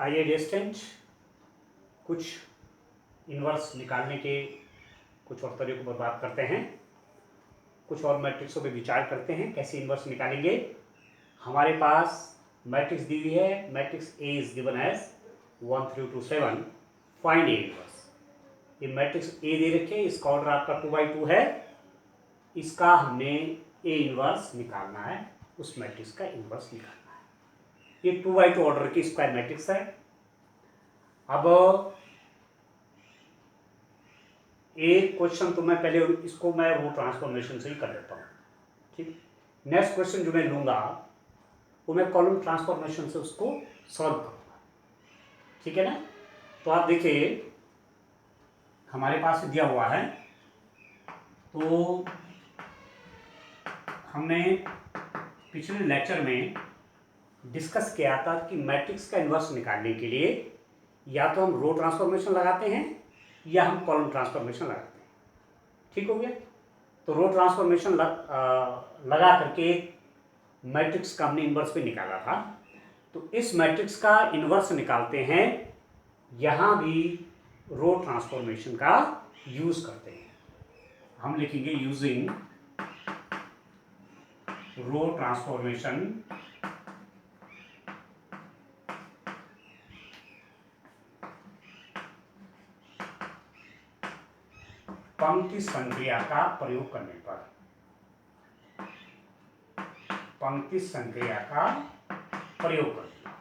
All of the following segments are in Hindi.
आइए डिस्टेंट कुछ इन्वर्स निकालने के कुछ और तरीकों पर बात करते हैं, कुछ और मैट्रिक्सों पे विचार करते हैं कैसे इन्वर्स निकालेंगे। हमारे पास मैट्रिक्स दी हुई है, matrix A is given as 1 3 2 7, find A inverse. ये मैट्रिक्स ए दे रखे, इसका ऑर्डर आपका 2×2 है, इसका हमने ए इन्वर्स निकालना है, उस मैट्रिक्स का इन्वर्स निकालना है। ये 2×2 ऑर्डर की स्क्वायर मैट्रिक्स है। अब एक क्वेश्चन तो मैं पहले इसको मैं वो ट्रांसफॉर्मेशन से ही कर देता हूँ, ठीक। नेक्स्ट क्वेश्चन जो मैं लूँगा वो मैं कॉलम ट्रांसफॉर्मेशन से उसको सॉल्व करूँगा, ठीक है ना। तो आप देखिए हमारे पास दिया हुआ है, तो हमने पिछले लेक्चर में डिस्कस किया था कि मैट्रिक्स का इन्वर्स निकालने के लिए या तो हम रो ट्रांसफॉर्मेशन लगाते हैं या हम कॉलम ट्रांसफॉर्मेशन लगाते हैं, ठीक हो गया। तो रो ट्रांसफॉर्मेशन लगा करके मैट्रिक्स का हमने इन्वर्स पे निकाला था, तो इस मैट्रिक्स का इन्वर्स निकालते हैं, यहाँ भी रो ट्रांसफॉर्मेशन का यूज करते हैं। हम लिखेंगे यूजिंग रो ट्रांसफॉर्मेशन पंक्ति संक्रिया का प्रयोग करने पर, पंक्ति संक्रिया का प्रयोग करने पर,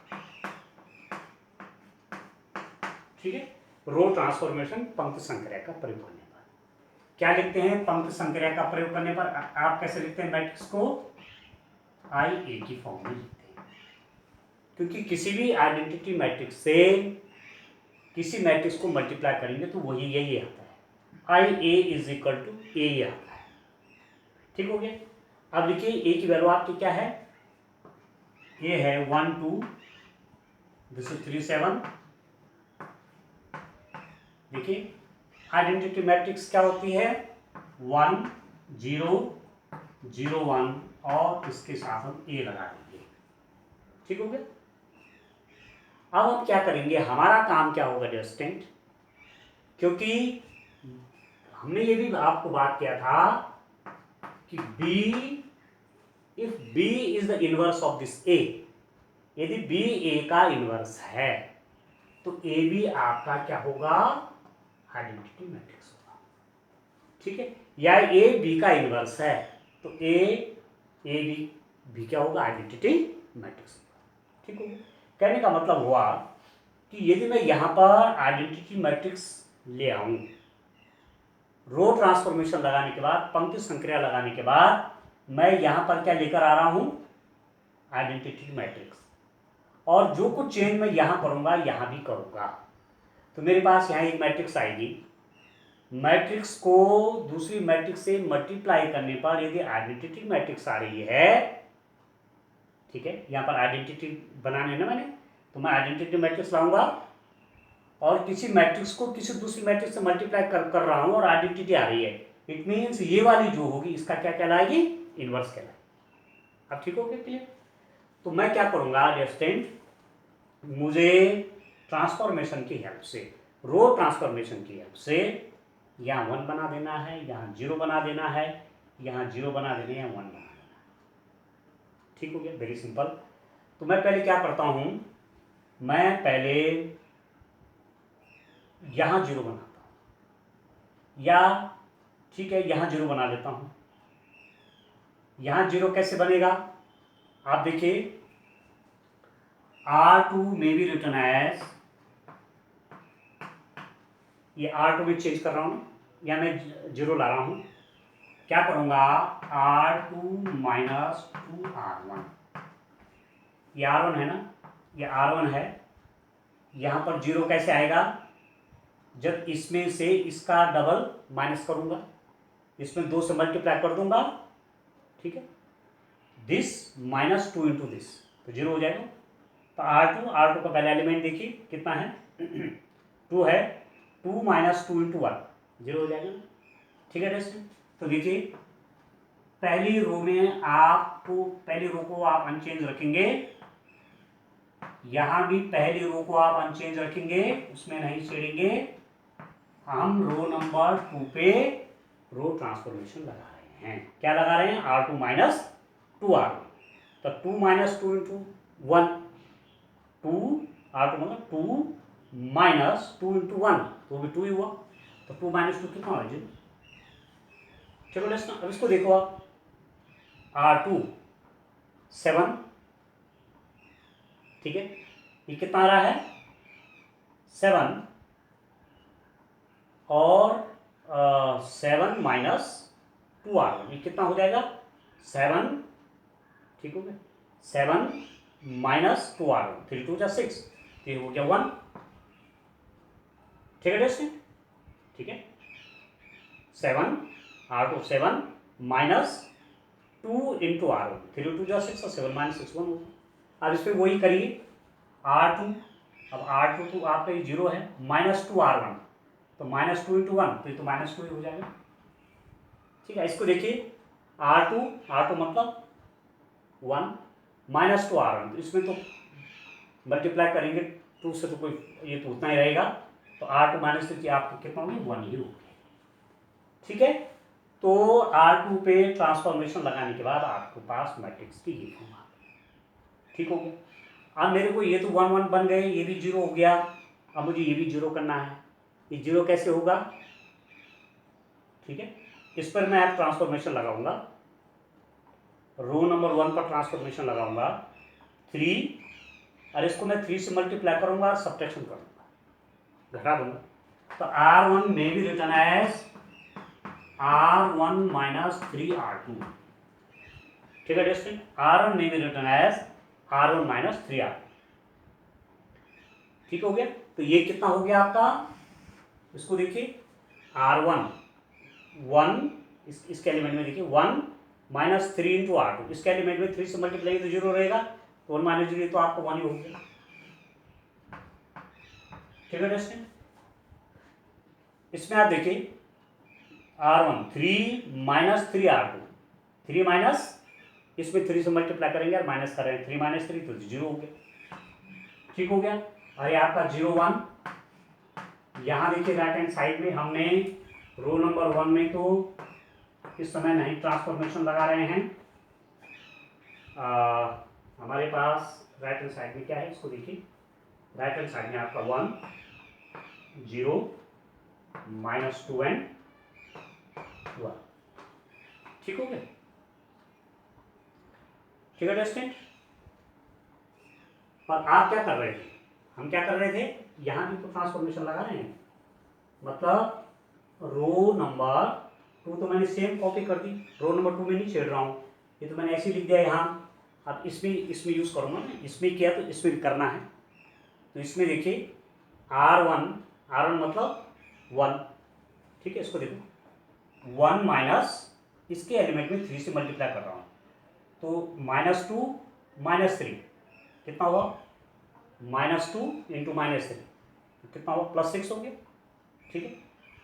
ठीक है। रो ट्रांसफॉर्मेशन पंक्ति संक्रिया का प्रयोग करने पर क्या लिखते हैं, पंक्ति संक्रिया का प्रयोग करने पर आप कैसे लिखते हैं मैट्रिक्स को, आई ए की फॉर्म में लिखते हैं, क्योंकि किसी भी आइडेंटिटी मैट्रिक्स से किसी मैट्रिक्स को मल्टीप्लाई करेंगे तो वही यही आता है, आई ए इज इक्वल टू ए आता है, ठीक हो गया। अब देखिए ए की वैल्यू आपकी क्या है, ये है 1 2, दिस इज 3 7। देखिए आइडेंटिटी मैट्रिक्स क्या होती है, 1 0 0 1 और इसके साथ हम ए लगा देंगे, ठीक हो गया। अब हम क्या करेंगे, हमारा काम क्या होगा डिस्टेंट, क्योंकि हमने ये भी आपको बात किया था कि B, if B is the inverse of this A, यदि B A का इनवर्स है तो A भी आपका क्या होगा, आइडेंटिटी मैट्रिक्स होगा, ठीक है। या A B का इनवर्स है तो A B क्या होगा, आइडेंटिटी मैट्रिक्स होगा, ठीक होगा। कहने का मतलब हुआ कि यदि मैं यहां पर आइडेंटिटी मैट्रिक्स ले आऊं, रो ट्रांसफॉर्मेशन लगाने के बाद, पंक्ति संक्रिया लगाने के बाद मैं यहां पर क्या लेकर आ रहा हूं, आइडेंटिटी मैट्रिक्स, और जो कुछ चेंज मैं यहां करूंगा यहां भी करूंगा। तो मेरे पास यहां एक मैट्रिक्स आएगी, मैट्रिक्स को दूसरी मैट्रिक्स से मल्टीप्लाई करने पर यदि आइडेंटिटी मैट्रिक्स आ रही है, ठीक है, यहां पर आइडेंटिटी बनाने ना मैंने, तो मैं आइडेंटिटी मैट्रिक्स लाऊंगा और किसी मैट्रिक्स को किसी दूसरी मैट्रिक्स से मल्टीप्लाई कर रहा हूं और आइडेंटिटी आ रही है, इट मीन्स ये वाली जो होगी इसका क्या कहलाएगी, इनवर्स कहलाएगी। अब ठीक हो गया क्लियर। तो मैं क्या करूंगा डिस्टेंट, मुझे ट्रांसफॉर्मेशन की हेल्प से, रो ट्रांसफॉर्मेशन की हेल्प से यहाँ 1 बना देना है, यहाँ 0 बना देना है, यहाँ 0 बना देना है, 1 बना देना है, ठीक हो गया, वेरी सिंपल। तो मैं पहले क्या करता हूं, मैं पहले यहां 0 बनाता हूं, या ठीक है यहां 0 बना लेता हूं। यहां 0 कैसे बनेगा, आप देखिए R2 में भी रिटर्न एज, ये R2 में चेंज कर रहा हूं या मैं 0 ला रहा हूं, क्या करूंगा, R2 माइनस 2R1, ये R1 है ना, ये R1 है, यहां पर 0 कैसे आएगा, जब इसमें से इसका डबल माइनस करूंगा, इसमें 2 से मल्टीप्लाई कर दूंगा, ठीक है, दिस माइनस 2 इंटू दिस, तो 0 हो जाएगा। तो R2 का पहला एलिमेंट देखिए कितना है 2 है, 2 माइनस 2 इंटू 1, 0 हो जाएगा, ठीक है दोस्तों। तो देखिए पहली रो में आपको, पहली रो को आप अनचेंज रखेंगे, यहाँ भी पहली रो को आप अनचेंज रखेंगे, उसमें नहीं छेड़ेंगे। हम रो नंबर 2 पे रो ट्रांसफॉर्मेशन लगा रहे हैं। क्या लगा रहे हैं? R2 minus 2R1। तो 2 माइनस 2 इंटू 1, 2 R2 मतलब 2 माइनस 2 इंटू 1, तो भी 2 ही हुआ। तो 2 माइनस 2 कितना हो? चलो लेट्स अब इसको देखो आप। R2 7, ठीक है, ये कितना आ रहा है? 7 और 7 माइनस 2R1, ये कितना हो जाएगा? 7, ठीक हो गया, 7 माइनस 2R1, 3 2 जा 6, ये हो गया 1, ठीक है टेस्ट, ठीक है। 7 R2 7 माइनस 2 इंटू R1, 3 2 जा 6 और 7 माइनस 6 1 होगा। अब इस पर वही करिए R2, अब R2 तो आपका ये 0 है, माइनस 2R1, तो माइनस 2 इंटू 1, तो ये तो माइनस 2 ही हो जाएगा, ठीक है। इसको देखिए R2 मतलब 1 माइनस 2R1, तो इसमें तो मल्टीप्लाई करेंगे 2 से तो कोई, ये तो उतना ही रहेगा, तो R2 माइनस 3 आपको कितना होगी? 1 ही होगी, ठीक है। तो R2 पे ट्रांसफॉर्मेशन लगाने के बाद आपके पास मैट्रिक्स की ये फॉर्म आ गई, ठीक हो गया। अब मेरे को ये तो 1 1 बन गए, ये भी 0 हो गया, अब मुझे ये भी 0 करना है। ये 0 कैसे होगा? ठीक है, इस पर मैं अब ट्रांसफॉर्मेशन लगाऊंगा, रो नंबर 1 पर ट्रांसफॉर्मेशन लगाऊंगा 3, और इसको मैं 3 से मल्टीप्लाई करूंगा और सब्ट्रैक्शन करूंगा, घटा दूंगा। तो R1 में भी written as R1 minus 3R2, ठीक है टेस्टिंग। R1 में भी written as R1 minus 3R2, ठीक हो गया। तो ये कितना हो गया आपका? इसको देखिए R1 1, इसके एलिमेंट में देखिए 1 माइनस 3 इंटू R2, इसके एलिमेंट में 3 से मल्टीप्लाई तो 0 रहेगा, तो 1 माइनस 0 तो आपको 1 ही हो गया, ठीक है टेस्टिंग। इसमें आप देखिए R1 3 माइनस 3R2, 3 माइनस, इसमें 3 से मल्टीप्लाई करेंगे और माइनस कर रहे हैं, 3 माइनस 3 तो 0 हो गया, ठीक हो गया। और ये आपका 0 1, यहाँ देखिए राइट हैंड साइड में हमने रो नंबर 1 में तो इस समय नहीं ट्रांसफॉर्मेशन लगा रहे हैं, हमारे पास राइट हैंड साइड में क्या है इसको देखिए, राइट हैंड साइड में आपका 1 0 माइनस 2 एंड 1, ठीक हो गया, ठीक है टेस्टिंग। और आप क्या कर रहे थे? हम क्या कर रहे थे? यहाँ भी तो ट्रांसफॉर्मेशन लगा रहे हैं, मतलब रो नंबर 2 तो मैंने सेम कॉपी कर दी, रो नंबर 2 में नहीं छेड़ रहा हूँ, ये तो मैंने ऐसे ही लिख दिया यहाँ। अब इसमें यूज़ करूँगा ना, इसमें किया तो इसमें भी करना है। तो इसमें देखिए R1 मतलब 1, ठीक है, इसको देखो 1 माइनस, इसके एलिमेंट में 3 से मल्टीप्लाई कर रहा हूँ, तो माइनस 2 माइनस 3 कितना हुआ? माइनस 2 इंटू माइनस 3 कितना हुआ? प्लस 6 हो गया, ठीक है।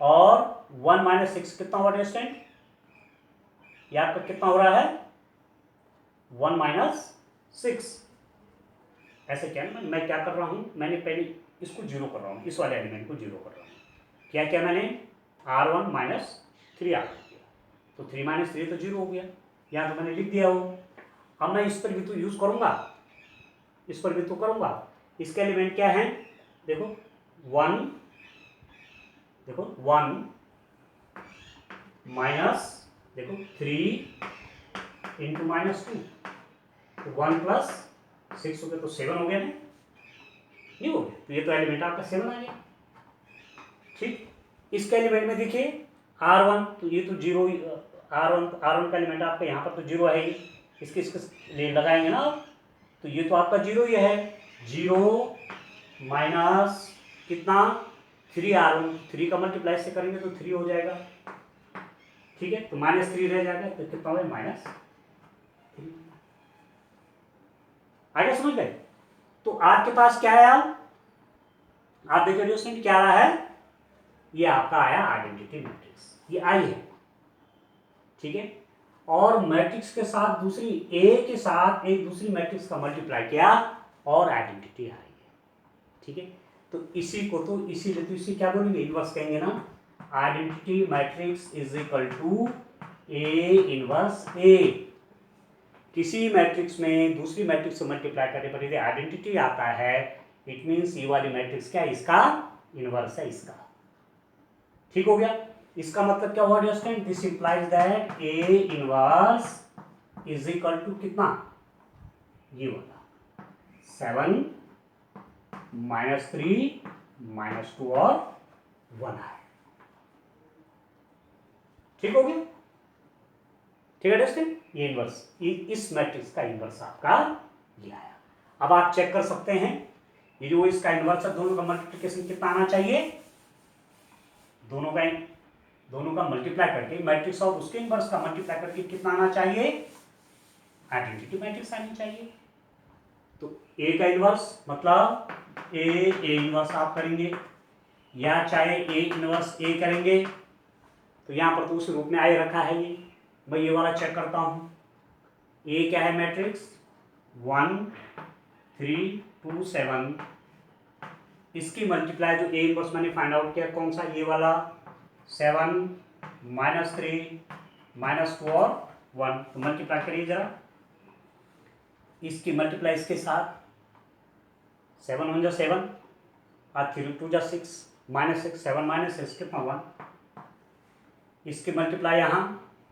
और 1 माइनस 6 कितना हुआ टेस्टेंट? ये आपका कितना हो रहा है? 1 माइनस 6। ऐसे क्या ना, मैं क्या कर रहा हूँ, मैंने पहले इसको 0 कर रहा हूँ, इस वाले एलिमेंट को 0 कर रहा हूँ। क्या क्या मैंने? R1 माइनस 3R2 किया, तो 3 माइनस 3 तो 0 हो गया, यहाँ तो मैंने लिख दिया हो। अब मैं इस पर भी तो यूज़ करूँगा, इस पर भी तो करूँगा। इसके एलिमेंट क्या है? देखो 1, देखो 1 माइनस, देखो 3 इंटू माइनस 2, तो 1 प्लस 6 हो गया, तो 7 हो गया ना, नहीं हो गया? तो ये तो एलिमेंट आपका 7 आ गया, ठीक। इसके एलिमेंट में देखिए R1, तो ये तो 0, R1 का एलिमेंट आपका यहाँ पर तो 0 है ही, इसके लिए लगाएंगे ना आप, तो ये तो आपका 0 ही है, 0 माइनस कितना? 3R1, 3 का मल्टीप्लाई से करेंगे तो 3 हो जाएगा, ठीक है। तो माइनस 3 रह जाएगा, तो कितना होगा? माइनस 3। आगे समझ गए? तो आपके पास क्या आया? आप देखिए दोस्तों क्या आ रहा है, ये आपका आया आइडेंटिटी मैट्रिक्स, ये आई है, ठीक है। और मैट्रिक्स के साथ दूसरी ए के साथ एक दूसरी मैट्रिक्स का मल्टीप्लाई किया और आइडेंटिटी आ रही है। ठीक है, तो इसी को तो इसीलिए तो इसी क्या बोलेंगे, इनवर्स कहेंगे ना। Identity matrix is equal to A inverse A. किसी मैट्रिक्स में दूसरी मैट्रिक्स से मल्टीप्लाई करने पर यदि आइडेंटिटी आता है, इट मीन्स ये वाली मैट्रिक्स क्या, इसका इनवर्स है इसका। ठीक हो गया। इसका मतलब क्या हुआ understand, this implies that A inverse is equal to कितना, ये वाला 7 -3 -2 और 1 है। ठीक हो गया, ठीक है अंडरस्टैंड। ये इनवर्स, इस मैट्रिक्स का इनवर्स आपका ये आया। अब आप चेक कर सकते हैं ये जो इसका इनवर्स है, दोनों का मल्टीप्लिकेशन कितना आना चाहिए, दोनों का मल्टीप्लाई करके मैट्रिक्स और उसके इनवर्स का मल्टीप्लाई करके कितना आना चाहिए, आइडेंटिटी मैट्रिक्स आनी चाहिए। तो ए का इनवर्स मतलब ए इनवर्स आप करेंगे, या चाहे ए इनवर्स ए करेंगे, तो यहां पर तो उस रूप में आई रखा है ये। मैं ये वाला चेक करता हूं, ए क्या है मैट्रिक्स 1 3 2 7, इसकी मल्टीप्लाई जो ए इनवर्स मैंने फाइंड आउट किया कौन सा, ये वाला 7 -3 -2 और 1, तो मल्टीप्लाई करिए जरा, इसकी मल्टीप्लाई इसके साथ 7 1 जा 7 और 3 2 जा 6 -6 7 -6 कितना 1, इसकी मल्टीप्लाई यहाँ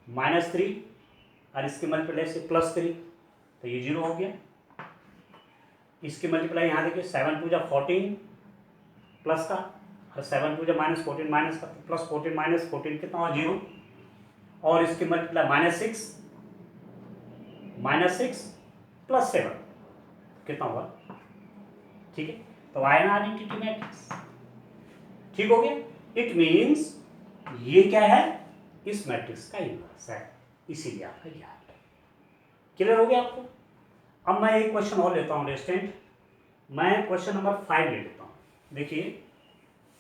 -3 और इसकी मल्टीप्लाई से +3, तो ये 0 हो गया। इसकी मल्टीप्लाई यहाँ देखिए 7 2 जा 14 प्लस का, और 7 2 जा -14 माइनस का, तो +14 -14 कितना हुआ 0, और इसकी मल्टीप्लाई -6 +7 कितना हुआ, ठीक है। तो आया ना आइडेंटिटी मैट्रिक्स, ठीक हो गया। इट मीन्स ये क्या है, इस मैट्रिक्स का इनवर्स है, इसीलिए आपका ये आ गया। क्लियर हो गया आपको। अब मैं एक क्वेश्चन और लेता हूं रेस्टेंट, मैं क्वेश्चन नंबर 5 ले लेता हूं। देखिए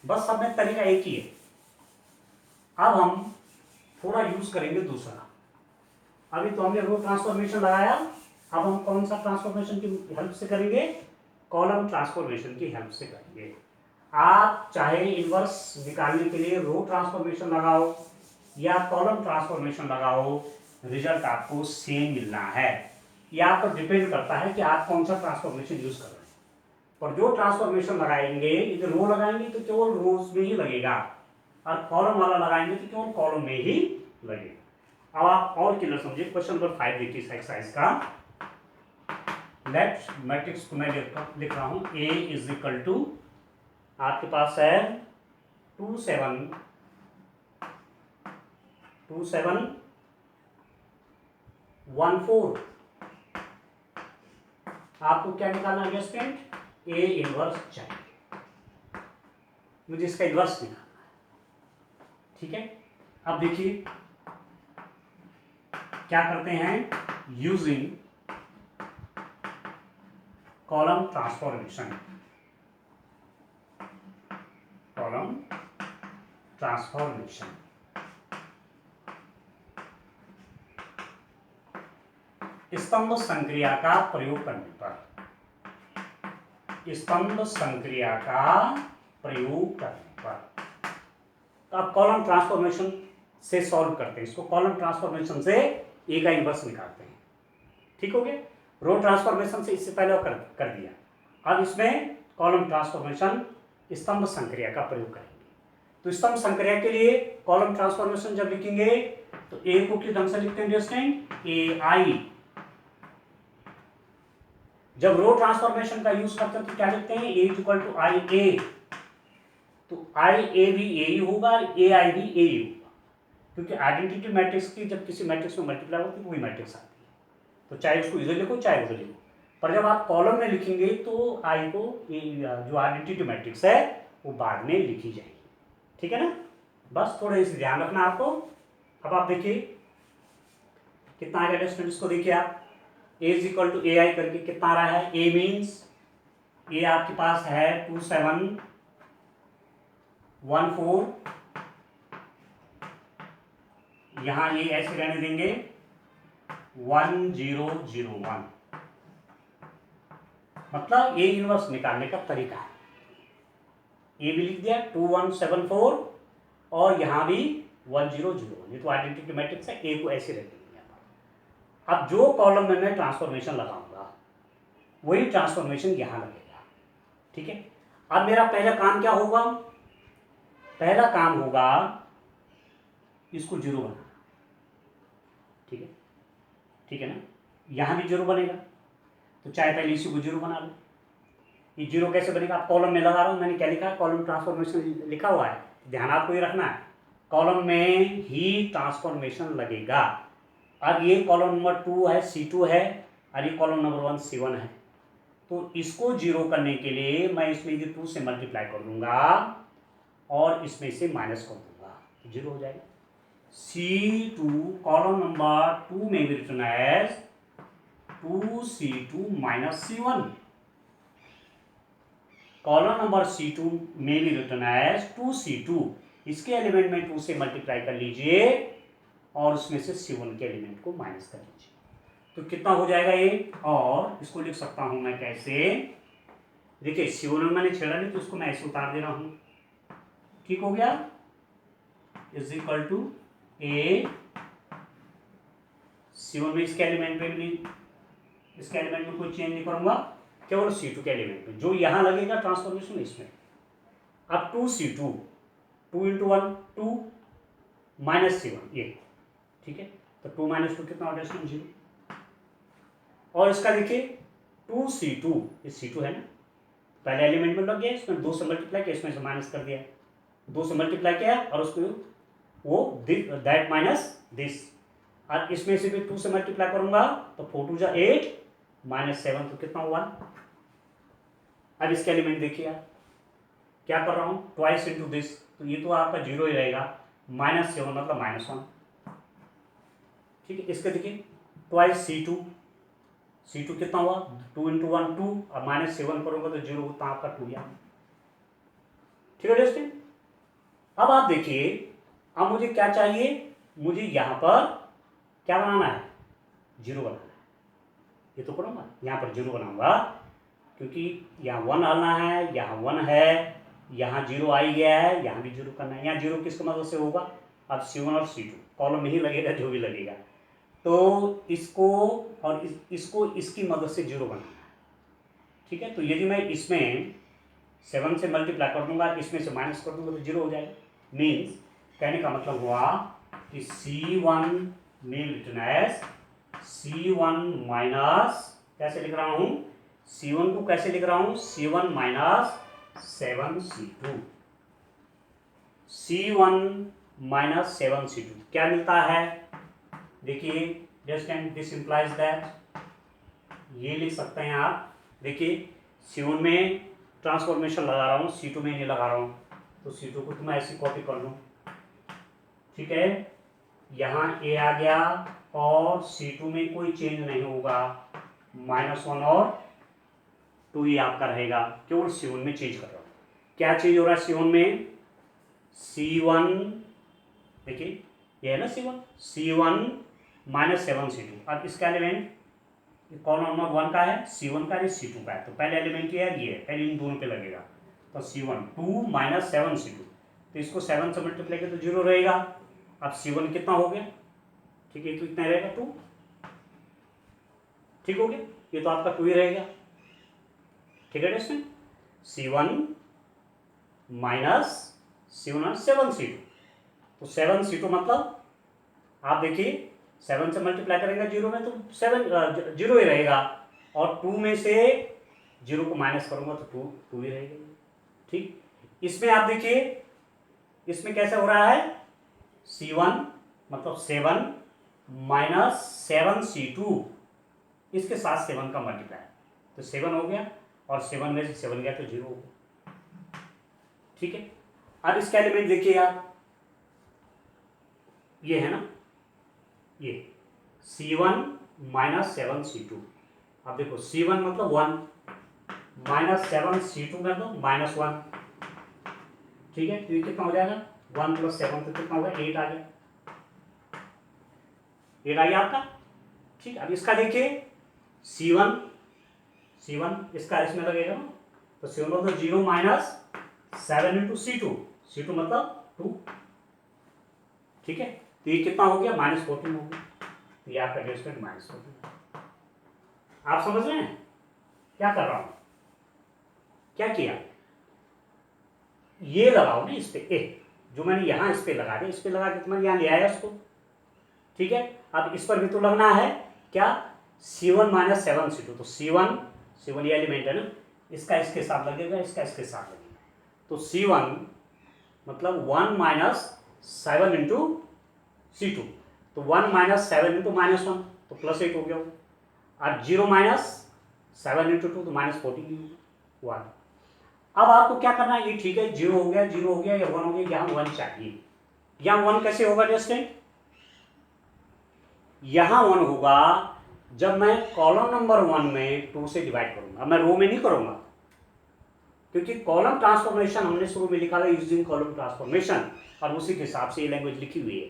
बस सब में तरीका एक ही है, अब हम थोड़ा यूज करेंगे दूसरा। अभी तो हमने रो ट्रांसफॉर्मेशन लगाया, अब हम कौन सा ट्रांसफॉर्मेशन की हेल्प से करेंगे, कॉलम ट्रांसफॉर्मेशन की हेल्प से करेंगे। आप चाहे इनवर्स निकालने के लिए रो ट्रांसफॉर्मेशन लगाओ या कॉलम ट्रांसफॉर्मेशन लगाओ, रिजल्ट आपको सेम मिलना है। यह आप पर डिपेंड करता है कि आप कौन सा ट्रांसफॉर्मेशन यूज कर रहे हैं। और जो ट्रांसफॉर्मेशन लगाएंगे, यदि रो लगाएंगे तो केवल रोज में ही लगेगा, और कॉलम वाला लगाएंगे तो केवल कॉलम में ही लगेगा। अब आप और क्लियर समझिए, क्वेश्चन नंबर 5 देखिए एक्सरसाइज का। लेट मैट्रिक्स को मैं लिख रहा हूं, ए इज इक्वल टू आपके पास है 2 7 2 7 1 4। आपको क्या निकालना है स्टूडेंट, ए इनवर्स चाहिए, मुझे इसका इनवर्स निकालना है, ठीक है। अब देखिए क्या करते हैं, using column transformation, column transformation स्तंभ संक्रिया का प्रयोग करने पर, स्तंभ संक्रिया का प्रयोग करने पर, तो आप कॉलम ट्रांसफॉर्मेशन से सॉल्व करते हैं इसको, कॉलम ट्रांसफॉर्मेशन से ए का इनवर्स निकालते हैं, ठीक हो गया। रो ट्रांसफॉर्मेशन से इससे पहले कर दिया, अब इसमें कॉलम ट्रांसफॉर्मेशन स्तंभ संक्रिया का प्रयोग करेंगे। तो स्तंभ संक्रिया के लिए कॉलम ट्रांसफॉर्मेशन जब लिखेंगे तो ए को किस ढंग से लिखते हैं स्टूडेंट, ए आई। जब रो ट्रांसफॉर्मेशन का यूज करते हैं तो क्या लिखते हैं, ए इक्वल टू आई ए, तो आई ए भी ए ही होगा, ए आई भी ए ही होगा, क्योंकि आइडेंटिटी मैट्रिक्स की जब किसी मैट्रिक्स में मल्टीप्लाई होती है वही मैट्रिक्स आती है, तो चाहे उसको इधर लिखो चाहे उधर लिखो, पर जब आप कॉलम में लिखेंगे तो आई को जो आइडेंटिटी मैट्रिक्स है वो बाद में लिखी जाएगी, ठीक है ना। बस थोड़ा इसे ध्यान रखना आपको। अब आप देखिए कितना आ गया स्टूडेंट, इसको देखिए आप, ए इज इक्वल टू ए आई करके कितना आ रहा है, ए मीन्स ए आपके पास है 2 7 1 4, यहां ये ऐसे रहने देंगे 1 0 0 1, मतलब ए इनवर्स निकालने का तरीका है। ए भी लिख दिया 2174 और यहाँ भी 1001, ये तो आइडेंटिटी मैट्रिक्स है, ए को ऐसे रख देंगे यहाँ पर। अब जो कॉलम में मैं ट्रांसफॉर्मेशन लगाऊंगा वही ट्रांसफॉर्मेशन यहाँ लगेगा, ठीक है। अब मेरा पहला काम क्या होगा, पहला काम होगा इसको जीरो बनाना, ठीक है, ठीक है ना। यहाँ भी जीरो बनेगा तो चाहे पहले इसी को जीरो बना लो। ये जीरो कैसे बनेगा, आप कॉलम में लगा रहा हूँ, मैंने क्या लिखा है, कॉलम ट्रांसफॉर्मेशन लिखा हुआ है, ध्यान आपको ये रखना है, कॉलम में ही ट्रांसफॉर्मेशन लगेगा। अब ये कॉलम नंबर 2 है, C2 है, और ये कॉलम नंबर 1 C1 है। तो इसको जीरो करने के लिए मैं इसमें ये 2 से मल्टीप्लाई कर दूंगा और इसमें से माइनस कर दूंगा, जीरो हो जाएगा। C2 कॉलम नंबर 2 में भी written as 2C2 minus C1, column number C2 में भी रिटर्न एज 2C2, इसके एलिमेंट में 2 से मल्टीप्लाई कर लीजिए और उसमें से C1 के एलिमेंट को माइनस कर लीजिए, तो कितना हो जाएगा ये। और इसको लिख सकता हूं मैं कैसे, देखिए C1 में मैंने छेड़ा नहीं तो उसको मैं ऐसे उतार दे रहा हूं, ठीक हो गया, is equal to A C1 में इसके एलिमेंट में भी, इसके एलिमेंट में कोई चेंज नहीं करूंगा, केवल C2 के एलिमेंट में जो यहां लगेगा ट्रांसफॉर्मेशन इसमें। अब 2C2 2 इंटू 1 2 माइनस C1 ये, ठीक है, तो 2 माइनस 2 कितना हो जाएगा, 0। और इसका देखिए 2C2, ये C2 है ना, पहले एलिमेंट में लग गया, इसमें 2 से मल्टीप्लाई किया, इसमें से माइनस कर दिया, 2 से मल्टीप्लाई किया और उसको वो दैट माइनस दिस, और इसमें से भी 2 से मल्टीप्लाई करूंगा तो 4 2 जा 8 माइनस 7 तो कितना हुआ। अब इसके एलिमेंट देखिए आप, क्या कर रहा हूं, ट्वाइस इंटू दिस, तो ये तो आपका 0 ही रहेगा, माइनस 7 मतलब -1, ठीक है। इसके देखिए ट्वाइस C2 कितना हुआ, 2 इंटू 1 2 और माइनस 7 करोगे तो 0 होता आपका 2 यार, ठीक है दोस्तों। अब आप देखिए, अब मुझे क्या चाहिए, मुझे यहां पर क्या बनाना है, 0 बनाना है, ये तो करूंगा यहां पर 0 बनाऊंगा क्योंकि यहाँ 1 आना है, यहाँ 1 है, यहाँ 0 आ ही गया है, यहाँ भी 0 करना है। यहाँ 0 किसके मदद से होगा, अब C1 और C2 कॉलम में ही लगेगा, जो भी लगेगा, तो इसको और इसको इसकी मदद से 0 बनाना है, ठीक है। तो यदि मैं इसमें 7 से मल्टीप्लाई कर दूंगा, इसमें से माइनस कर दूंगा तो 0 हो जाएगा। मीन्स कहने का मतलब हुआ कि C1 में रिटर्न एज C1 माइनस, कैसे लिख रहा हूं, C1 को कैसे लिख रहा हूं, C1 minus 7C2, C1 minus 7C2 क्या मिलता है, देखिए just and this implies that, ये लिख सकते हैं आप, देखिए C1 में ट्रांसफॉर्मेशन लगा रहा हूँ, C2 में नहीं लगा रहा हूँ, तो C2 को तो मैं ऐसी कॉपी कर लूँ, ठीक है, यहाँ A आ गया और C2 में कोई चेंज नहीं होगा, -1 और 2 ही आपका रहेगा, केवल C1 में चेंज कर रहा हूँ। क्या चेंज हो रहा है C1 में, C1 देखिए ये है ना C1 माइनस 7C2, अब इसका एलिमेंट कॉलम नंबर 1 का है, C1 का है, C2 का है, तो पहले एलिमेंट ये है, पहले इन दोनों पे लगेगा, तो C1 2 माइनस 7C2, तो इसको 7 से मल्टीप्लाई किया तो 0 रहेगा। अब C1 कितना हो गया, ठीक है, तो इतना रहेगा 2, ठीक हो गया, ये तो आपका 2 ही रहेगा, ठीक है दोस्तों। C1 माइनस 7C2, तो 7C2 मतलब आप देखिए 7 से मल्टीप्लाई करेंगे 0 में तो 0 ही रहेगा, और 2 में से 0 को माइनस करूंगा तो 2 ही रहेगा, ठीक। इसमें आप देखिए, इसमें कैसे हो रहा है, C1 मतलब 7 माइनस 7C2, इसके साथ 7 का मल्टीप्लाई, तो 7 हो गया और 7 में से 7 गया तो 0 हो गया, ठीक है। अब इसका एलिमेंट देखिए आप, ये है ना, ये C1 माइनस 7C2, अब देखो C1 मतलब 1 माइनस 7C2 कर दो -1, ठीक है, तो ये कितना हो जाएगा, 1 + 7 तो कितना होगा, 8 आ गया, 8 आ गया आपका, ठीक। अब इसका देखिए C1 C1 इसका इसमें लगेगा ना, तो C1 मतलब 0 माइनस 7 इंटू C2, C2 मतलब 2, ठीक है। तो ये कितना हो गया, -14 हो गया, तो ये आपका एडजस्टमेंट -14। आप समझ रहे हैं क्या कर रहा हूं, क्या किया, ये लगाओ ना इस पे ए, जो मैंने यहां इस पे लगा दिया, इस पे लगा के तुम्हारे यहां ले आया उसको, ठीक है। अब इस पर भी तो लगना है क्या, C1 माइनस 7 C2, तो C1 ये एलिमेंट है ना, इसका इसके साथ लगेगा, इसका इसके साथ लगेगा, तो C1 मतलब 1 माइनस 7 इंटू C2, तो 1 माइनस 7 इंटू -1, तो +8 हो गया, और 0 माइनस 7 इंटू 2, तो -14 1। अब आपको क्या करना है, ये ठीक है, 0 हो गया, 0 हो गया, या 1 हो गया, यहाँ 1 चाहिए। यहाँ 1 कैसे होगा डिस्टेंट, यहाँ 1 होगा जब मैं कॉलम नंबर 1 में 2 से डिवाइड करूंगा, मैं रो में नहीं करूंगा, क्योंकि कॉलम ट्रांसफॉर्मेशन हमने शुरू में लिखा था यूजिंग कॉलम ट्रांसफॉर्मेशन, और उसी के हिसाब से ये लैंग्वेज लिखी हुई है।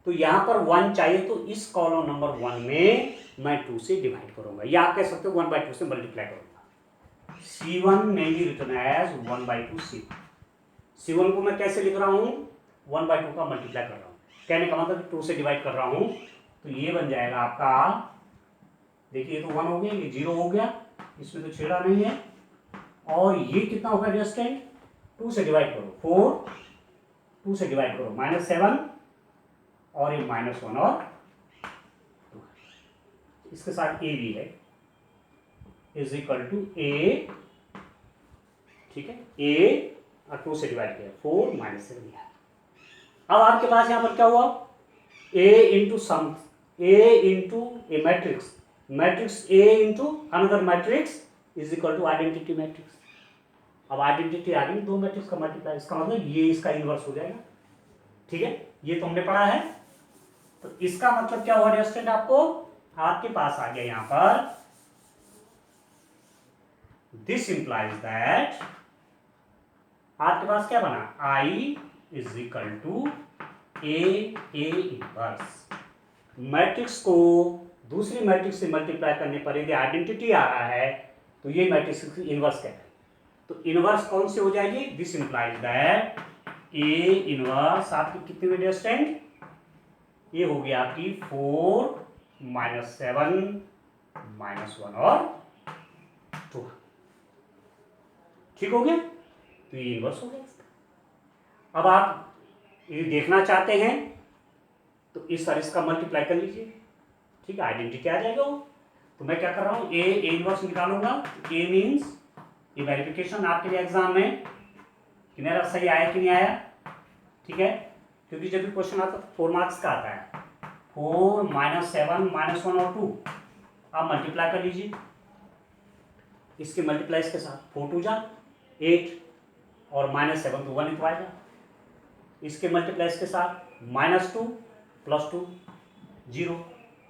तो यहाँ पर 1 चाहिए, तो इस कॉलम नंबर 1 में मैं 2 से डिवाइड करूंगा, या आप कह सकते हो 1/2 से मल्टीप्लाई करूंगा। C1 में भी रिटर्न एज 1/2 C1 को मैं कैसे लिख रहा हूँ, 1/2 का मल्टीप्लाई कर रहा हूँ, कहने का मतलब 2 से डिवाइड कर रहा हूँ, तो ये बन जाएगा आपका, देखिए तो 1 हो गया, ये 0 हो गया, इसमें तो छेड़ा नहीं है, और ये कितना होगा डिस्टेंट, 2 से डिवाइड करो 4, 2 से डिवाइड करो -7, और ये -1 और 2, इसके साथ ए भी है, इज इक्वल टू ए, ठीक है, ए और 2 से डिवाइड किया 4 -7 दिया। अब आपके पास यहां पर क्या हुआ, A into some, A into A matrix, matrix A into another matrix is equal to identity matrix. अब आइडेंटिटी आ गई, दो मैट्रिक्स का मल्टीप्लाई, इसका मतलब ये इसका इनवर्स हो जाएगा, ठीक है, ये तो हमने पढ़ा है। तो इसका मतलब क्या हुआ डिस्टेंट, आपको आपके पास आ गया यहां पर, दिस इंप्लाइज दैट, आपके पास क्या बना, I is equal to A inverse. Matrix को दूसरी मैट्रिक्स से मल्टीप्लाई करने पर यदि आइडेंटिटी आ रहा है, तो ये मैट्रिक्स इनवर्स कहते हैं। तो इनवर्स कौन सी हो जाएगी, this implies that A inverse आपकी कितनी हुई डिस्टेंट, ये हो गया आपकी 4 -7 -1 और 2, ठीक हो गया, तो ये इनवर्स हो गया इसका। अब आप ये देखना चाहते हैं तो इस और इसका मल्टीप्लाई कर लीजिए, ठीक है, आइडेंटिटी आ जाएगा वो। तो मैं क्या कर रहा हूं, ए इनवर्स निकालूंगा, ए मीन्स ये वेरिफिकेशन आपके लिए एग्जाम में कि मेरा सही आया कि नहीं आया, ठीक है, क्योंकि जब भी क्वेश्चन आता है 4 मार्क्स का आता है, 4 -7 -1 और 2, आप मल्टीप्लाई कर लीजिए इसके मल्टीप्लाई के साथ, 4 2 जा 8, और -7 तो 1 आएगा, इसके मल्टीप्लाई के साथ -2 + 2 0,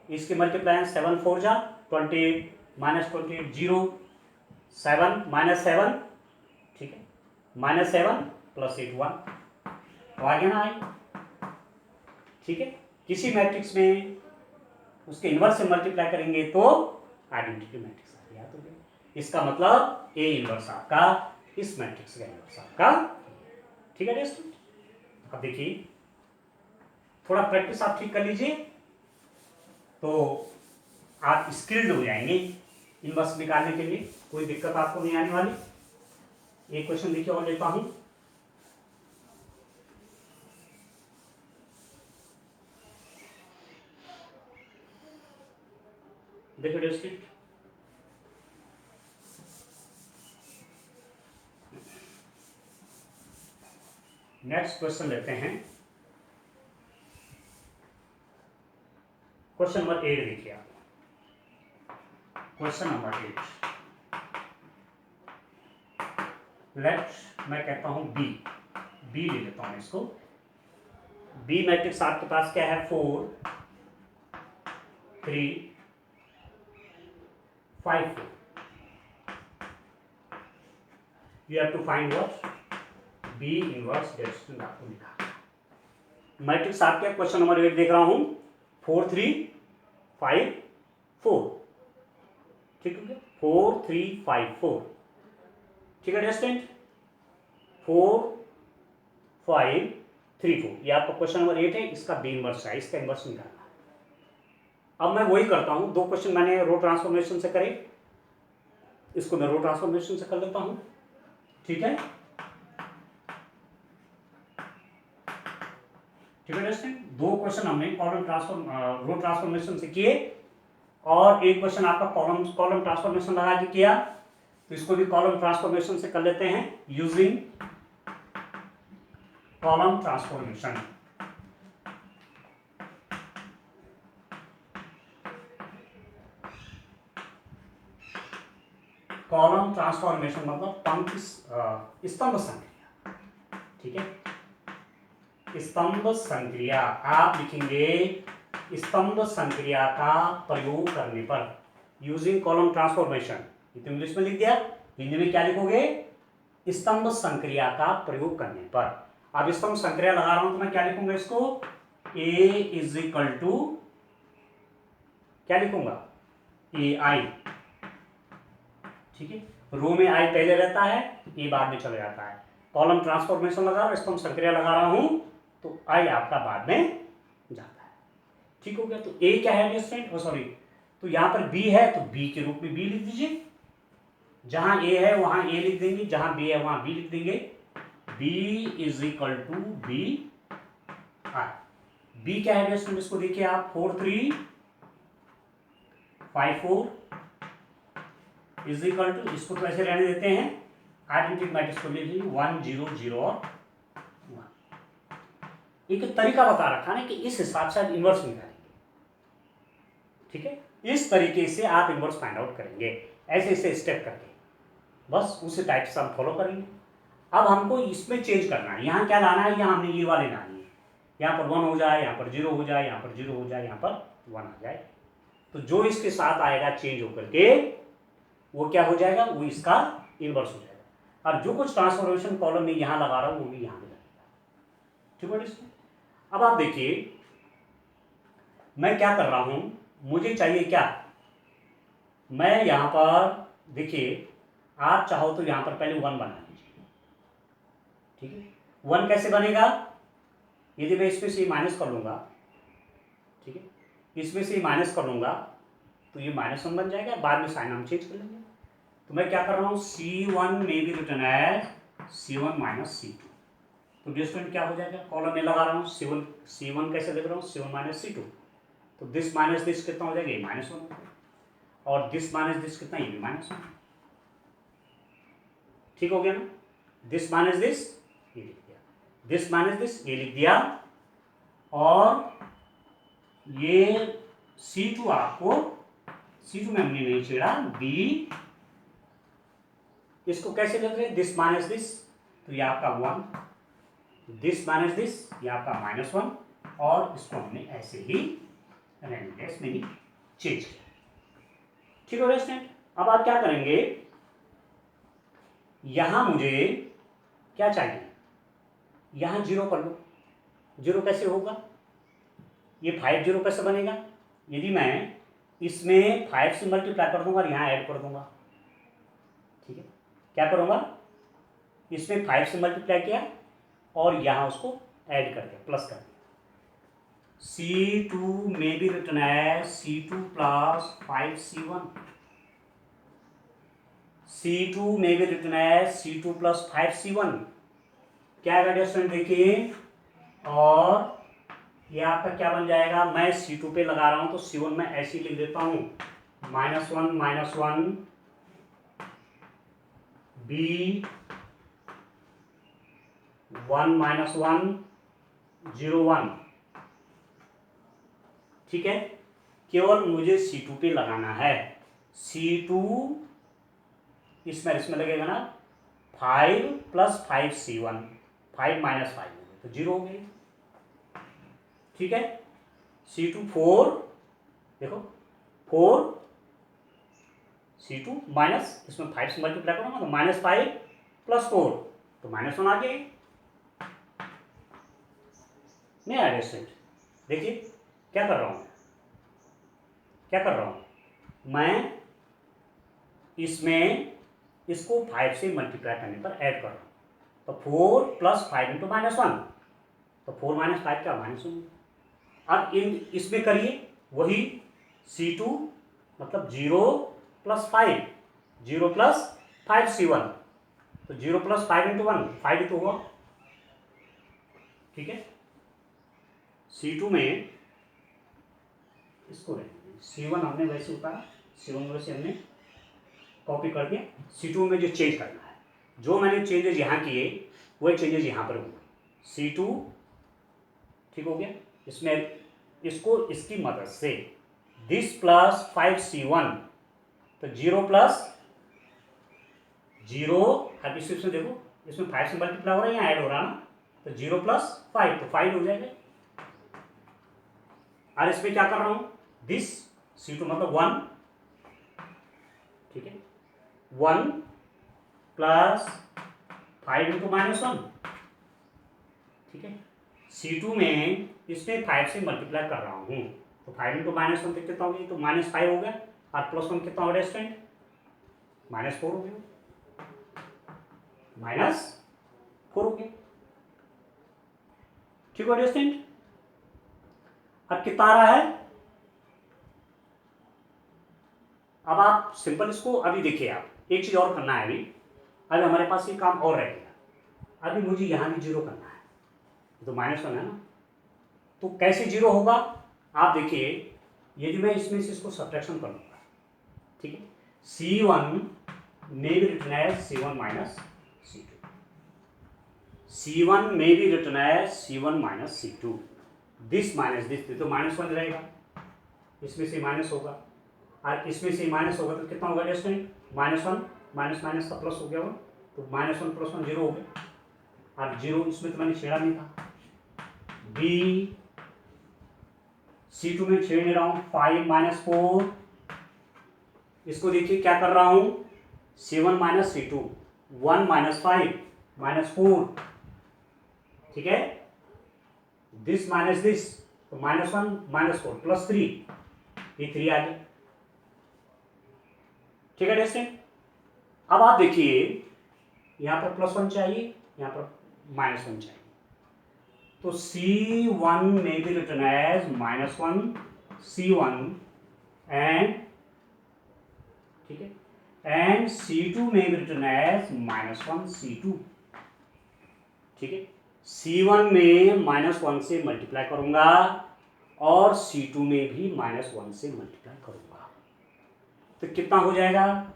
इसके मल्टीप्लाई 7 4 जा 28, -28 0, 7 -7, ठीक है, -7 + 8 1, तो आ गया ना आई, ठीक है। किसी मैट्रिक्स में उसके इनवर्स से मल्टीप्लाई करेंगे तो आइडेंटिटी मैट्रिक्स आ गया, तो इसका मतलब ए इनवर्स आपका इस मैट्रिक्स का इनवर्स आपका, ठीक है दोस्तों। अब देखिए थोड़ा प्रैक्टिस आप ठीक कर लीजिए तो आप स्किल्ड हो जाएंगे इनवर्स निकालने के लिए, कोई दिक्कत आपको नहीं आने वाली। एक क्वेश्चन देखिए और लेता हूं, देखिए दोस्तों, नेक्स्ट क्वेश्चन लेते हैं, क्वेश्चन नंबर 8 देखिए आप, क्वेश्चन नंबर 8, लेट मैं कहता हूं बी ले लेता हूं इसको, बी मैट्रिक्स आपके पास क्या है, 4 3 5 4, you have to find what, B inverse distant आपको लिखा, मैट्रिक्स आपके क्वेश्चन नंबर 8 देख रहा हूं, 4 3 5 4, ठीक है, 4354। ठीक है स्टूडेंट, 4534 ये आपका क्वेश्चन नंबर 8 है। इसका बी इनवर्स है, इसका इनवर्स निकालना। अब मैं वही करता हूं, दो क्वेश्चन मैंने रो ट्रांसफॉर्मेशन से करे, इसको मैं रो ट्रांसफॉर्मेशन से कर लेता हूं। ठीक है, ठीक है स्टूडेंट, दो क्वेश्चन हमने कॉलम ट्रांसफॉर्म रो ट्रांसफॉर्मेशन से किए और एक क्वेश्चन आपका कॉलम ट्रांसफॉर्मेशन लगा के किया। तो इसको भी कॉलम ट्रांसफॉर्मेशन से कर लेते हैं using column transformation. Column transformation मतलब पंक्ति स्तंभ संक्रिया। ठीक है, स्तंभ संक्रिया आप लिखेंगे स्तंभ संक्रिया का प्रयोग करने पर, यूजिंग कॉलम ट्रांसफॉर्मेशन। ये तो इंग्लिश में लिख दिया, हिंदी में क्या लिखोगे? स्तंभ संक्रिया का प्रयोग करने पर। अब स्तंभ संक्रिया लगा रहा हूं तो मैं क्या लिखूंगा इसको? A इज इक्वल टू क्या लिखूंगा? AI। ठीक है, रो में I पहले रहता है, A बाद में चला जाता है। कॉलम ट्रांसफॉर्मेशन लगा रहा हूं, स्तंभ संक्रिया लगा रहा हूं तो I आपका बाद में जाता है। ठीक हो गया। तो A क्या है स्टूडेंट? सॉरी, तो यहां पर B है तो B के रूप में B लिख दीजिए। जहां A है वहां A लिख देंगे, जहां B है वहां B लिख देंगे। B is equal to B I। B क्या है स्टूडेंट? इसको देखिए आप, 4354 इज इक्वल टू, इसको तो ऐसे रहने देते हैं, आइडेंटिटी मैट्रिक्स को ले लीजिए 1 0 0 और 1। एक तरीका बता रखा है कि इस हिसाब से आप इनवर्स निकालेंगे। ठीक है, इस तरीके से आप इनवर्स फाइंड आउट करेंगे, ऐसे ऐसे स्टेप करके, बस उसी टाइप से हम फॉलो करेंगे। अब हमको इसमें चेंज करना है, यहाँ क्या लाना है? यहाँ हमने ये वाले लानी है, यहाँ पर 1 हो जाए, यहाँ पर 0 हो जाए, यहाँ पर 0 हो जाए, यहाँ पर 1 आ जाए। तो जो इसके साथ आएगा चेंज होकर के वो क्या हो जाएगा? वो इसका इनवर्स हो जाएगा। और जो कुछ ट्रांसफॉर्मेशन कॉलम में यहाँ लगा रहा हूँ वो भी यहाँ पे लगेगा। ठीक है, अब आप देखिए मैं क्या कर रहा हूँ, मुझे चाहिए क्या? मैं यहाँ पर देखिए, आप चाहो तो यहाँ पर पहले 1 बना लीजिए। ठीक है, 1 कैसे बनेगा? यदि मैं इसमें से माइनस कर लूंगा, ठीक है, इसमें से माइनस कर लूंगा तो ये -1 बन जाएगा, बाद में साइन हम चेंज कर लेंगे। तो मैं क्या कर रहा हूँ? C1 में भी रिटर्न है C1 माइनस C2। तो डिस्टेंट क्या हो जाएगा? कॉलम में लगा रहा हूँ, C1 कैसे लिख रहा हूँ? C1 minus C2। तो दिस माइनस दिस कितना हो जाएगा? ये -1 हो जाएगा, और दिस माइनस दिस कितना? ये भी -1। ठीक हो गया ना? दिस माइनस दिस ये लिख दिया, दिस माइनस दिस ये लिख दिया, और ये C2 आपको, C2 में हमने नहीं छेड़ा, B इसको कैसे लिख रहे हैं? दिस माइनस दिस, तो ये आपका 1, दिस माइनस दिस ये आपका -1, और इसको हमने ऐसे ही रेंडलेस में चेंज किया। ठीक है स्टूडेंट, अब आप क्या करेंगे? यहां मुझे क्या चाहिए? यहां 0 कर लो। 0 कैसे होगा? ये 5 0 कैसे बनेगा? यदि मैं इसमें 5 से मल्टीप्लाई कर दूंगा और यहाँ ऐड कर दूंगा। ठीक है, क्या करूंगा? इसमें 5 से मल्टीप्लाई किया और यहाँ उसको ऐड कर दिया, प्लस कर दिया। C2 में भी रिटर्न है C2 प्लस 5C1। C2 में भी रिटर्न है C2 प्लस 5C1। क्या है स्टूडेंट? देखिए, और ये आपका क्या बन जाएगा? मैं C2 पे लगा रहा हूं तो C1 में ऐसे ही लिख देता हूं, -1 B 1 -1 0 1। ठीक है, केवल मुझे C2 पे लगाना है। C2 इसमें लगेगा ना, 5 प्लस 5C1, 5 माइनस 5 तो 0 हो गई। ठीक है, C2 4, देखो 4 C2 माइनस, इसमें 5 से मल्टीप्लाई करूंगा तो -5 प्लस 4 तो -1 आ जाएगी। नहीं आ रहा? देखिए क्या कर रहा हूं, क्या कर रहा हूं मैं? इसमें इसको 5 से मल्टीप्लाई करने पर ऐड कर रहा हूँ, तो 4 प्लस 5 इंटू -1, तो 4 माइनस 5 क्या -1। अब इसमें करिए वही C2 मतलब 0 प्लस 5, 0 प्लस 5 C1, तो 0 प्लस 5 इंटू 1 5 ही तो हुआ, ठीक है। C2 में इसको C1 हमने वैसे उतारा, C1 वैसे हमने कॉपी कर दिया। C2 में जो चेंज करना है, जो मैंने चेंजेस यहाँ किए वही चेंजेस यहाँ पर होंगे। C2 ठीक हो गया, इसमें इसको इसकी मदद से दिस प्लस 5C1, तो 0 प्लस 0, अब इसमें देखो इसमें 5 से मल्टीप्लाई हो रहा है, यहाँ ऐड हो रहा ना, तो 0 प्लस 5 तो 5 हो जाएगा। और इसमें क्या कर रहा हूँ, दिस C2 मतलब 1, ठीक है, 1 प्लस 5 इंटू -1, ठीक है। C2 में इसमें 5 से मल्टीप्लाई कर रहा हूँ, तो 5 इंटू -1 तो कितना हो गया, तो -5 हो गया, और +1 कितना हो गया स्टूडेंट, -4 हो गया, -4 हो गया, ठीक हो गया स्टूडेंट। अब कितना आ रहा है, अब आप सिंपल इसको अभी देखिए, आप एक चीज और करना है, अभी हमारे पास ये काम और रहेगा। अभी मुझे यहाँ भी 0 करना है, तो -1 है ना, तो कैसे 0 होगा आप देखिए, यदि मैं इसमें से इसको सब्ट्रैक्शन कर लूँगा, ठीक है, C1 may be written as C1 minus C2, C1 may be written as C1 minus C2, this minus this तो -1 रहेगा, इसमें से माइनस होगा, और इसमें से माइनस होगा तो कितना होगा स्टूडेंट, -1 माइनस माइनस का प्लस हो गया वो, तो -1 + 1 0 हो गया, और 0 इसमें तो मैंने छेड़ा नहीं था। बी C2 में छेड़ नहीं रहा हूँ, 5 - 4, इसको देखिए क्या कर रहा हूँ, C1 - C2, 1 - 5 - 4, ठीक है, दिस माइनस दिस, तो -1 -4 +3, ये 3 आ गया, ठीक है स्टूडेंट। अब आप देखिए यहाँ पर +1 चाहिए, यहाँ पर -1 चाहिए, तो C1 में भी रिटर्न एज -1 C1 एंड, ठीक है, एंड C2 में भी रिटर्न एज -1 C2, ठीक है। C1 में -1 से मल्टीप्लाई करूंगा और C2 में भी -1 से मल्टीप्लाई करूंगा, तो कितना हो जाएगा,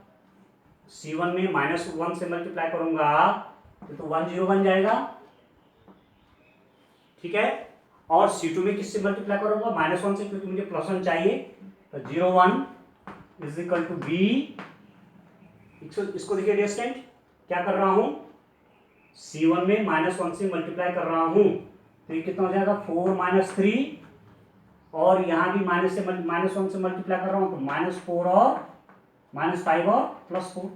C1 में -1 से मल्टीप्लाई करूंगा तो 1 0 बन जाएगा, ठीक है, और C2 में किससे मल्टीप्लाई करूंगा, -1 से, क्योंकि मुझे +1 चाहिए, तो 0 1 = B। इसको देखिए डिस्टेंट क्या कर रहा हूं, C1 में -1 से मल्टीप्लाई कर रहा हूं, तो ये कितना हो जाएगा, 4 - 3, और यहां भी -1 से मल्टीप्लाई कर रहा हूं, तो -4 और -5 और +4,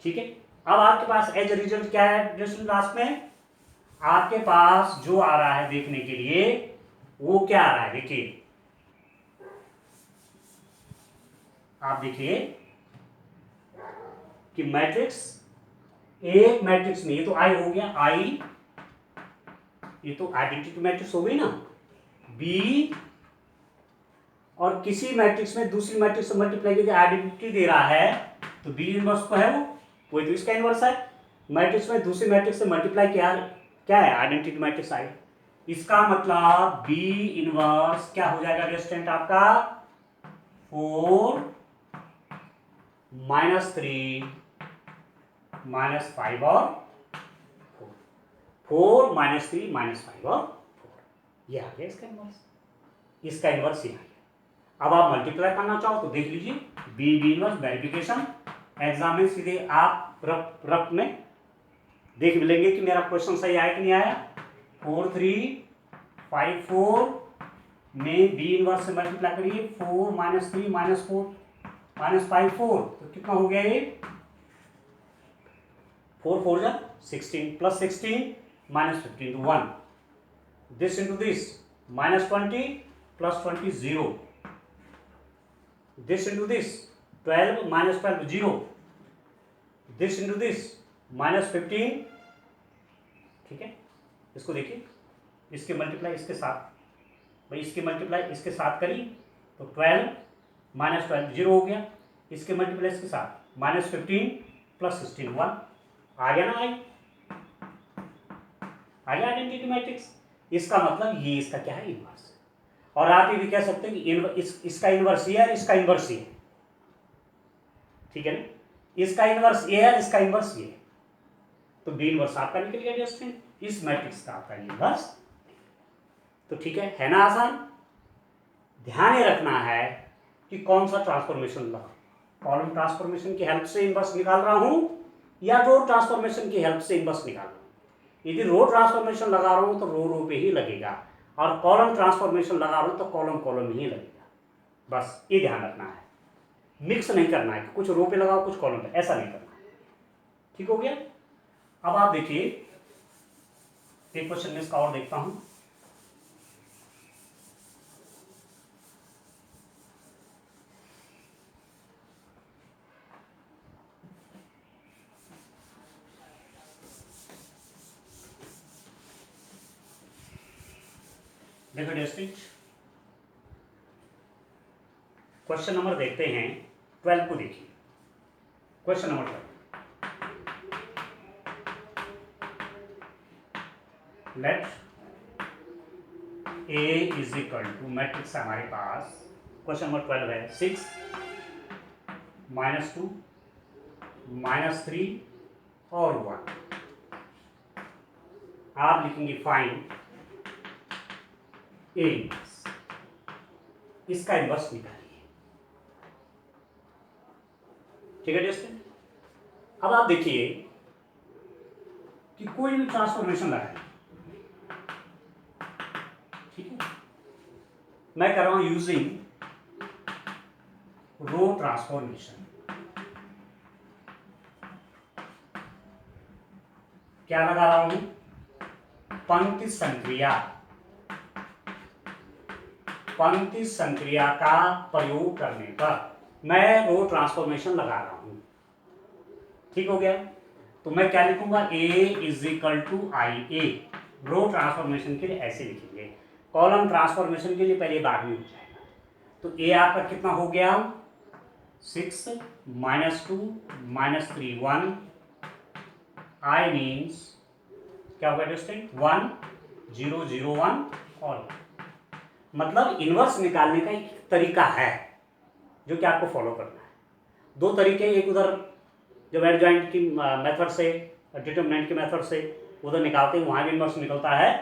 ठीक है। अब आपके पास एज रिजल्ट क्या है लास्ट में, आपके पास जो आ रहा है देखने के लिए वो क्या आ रहा है, देखिए आप देखिए कि मैट्रिक्स, एक मैट्रिक्स में ये तो आई हो गया, आई, ये तो आइडेंटिटी मैट्रिक्स हो गई ना, बी, और किसी मैट्रिक्स में दूसरी मैट्रिक्स से मल्टीप्लाई करके आइडेंटिटी दे रहा है, तो बी इनवर्स तो है वो तो इसका इनवर्स है, मैट्रिक्स में दूसरी मैट्रिक्स से मल्टीप्लाई क्या है, आइडेंटिटी मैट्रिक्स आई, इसका मतलब बी इनवर्स क्या हो जाएगा डिस्टेंट आपका, 4 -3 -5 और 4 -3 -5 और 4, ये आ गया इसका इनवर्स, इसका इनवर्स ये आ गया। अब आप मल्टीप्लाई करना चाहो तो देख लीजिए, बी इनवर्स वेरिफिकेशन, एग्जाम में सीधे आप रफ में देख लेंगे कि मेरा क्वेश्चन सही आया कि नहीं आया। 4 3 5 4 में बी इनवर्स से मल्टीप्लाई करिए, 4 -3 -4 -5 4, तो कितना हो गया ये, 4 4 जा 16 +16 -15 to 1, this into this, -20 +20 0, this into this, 12 minus 12 0, this into this minus 15, ठीक है। इसको देखिए, इसके मल्टीप्लाई इसके साथ, भाई इसके मल्टीप्लाई इसके साथ करी तो 12 माइनस 12 0 हो गया, इसके मल्टीप्लाई इसके साथ माइनस 15 प्लस 16 1, आ गया ना, आ गया आइडेंटिटी मैट्रिक्स। इसका मतलब ये इसका क्या है, इनवर्स। और आप ये भी कह सकते हैं कि इसका इनवर्स ये है, इसका इनवर्स ये है, ठीक है ना। इसका इनवर्स ये है, इसका इनवर्स ये है, तो बी इनवर्स आपका निकल गया जस्ट, इस मैट्रिक्स का आपका इनवर्स। तो ठीक है ना आसान। ध्यान ये रखना है कि कौन सा ट्रांसफॉर्मेशन लगा, कॉलम ट्रांसफॉर्मेशन की हेल्प से इनवर्स निकाल रहा हूं या रो ट्रांसफॉर्मेशन की हेल्प से इनवर्स निकाल रहा हूं। यदि रो ट्रांसफॉर्मेशन लगा रहा हूं तो रो पे ही लगेगा, और कॉलम ट्रांसफॉर्मेशन लगा रहा हूं तो कॉलम ही लगेगा। बस ये ध्यान रखना है, मिक्स नहीं करना है, कुछ रो पे लगाओ कुछ कॉलम पे, ऐसा नहीं करना है। ठीक हो गया। अब आप देखिए एक क्वेश्चन में इसका और देखता हूं। देखो डिस्ट्रिक्ट, क्वेश्चन नंबर देखते हैं 12 को। देखिए question number 12, let A is equal to, matrix है हमारे पास, क्वेश्चन नंबर 12 है 6 -2 -3 और 1। आप लिखेंगे फाइंड A इनवर्स, इसका इनवर्स निकालिए। ठीक है दोस्तों। अब आप देखिए कि कोई भी ट्रांसफॉर्मेशन लगाए, ठीक है, मैं कर रहा हूं यूजिंग रो ट्रांसफॉर्मेशन। क्या लगा रहा हूं, पंक्ति संक्रिया का प्रयोग करने पर मैं रो ट्रांसफॉर्मेशन लगा रहा हूं। ठीक हो गया। तो मैं क्या लिखूंगा, A is equal to I A. Row transformation के लिए ऐसे लिखेंगे, कॉलम ट्रांसफॉर्मेशन के लिए पहले बाद में हो जाएगा। तो A आपका कितना हो गया, 6 -2 -3 1, I मीन्स क्या होगा डिस्टेंट 1 0 0 1 और मतलब इनवर्स निकालने का एक तरीका है जो कि आपको फॉलो करना है। दो तरीके, एक उधर जब एडजॉइंट की मेथड से, डिटरमिनेंट की मेथड से उधर निकालते हैं, वहाँ भी इनवर्स निकलता है,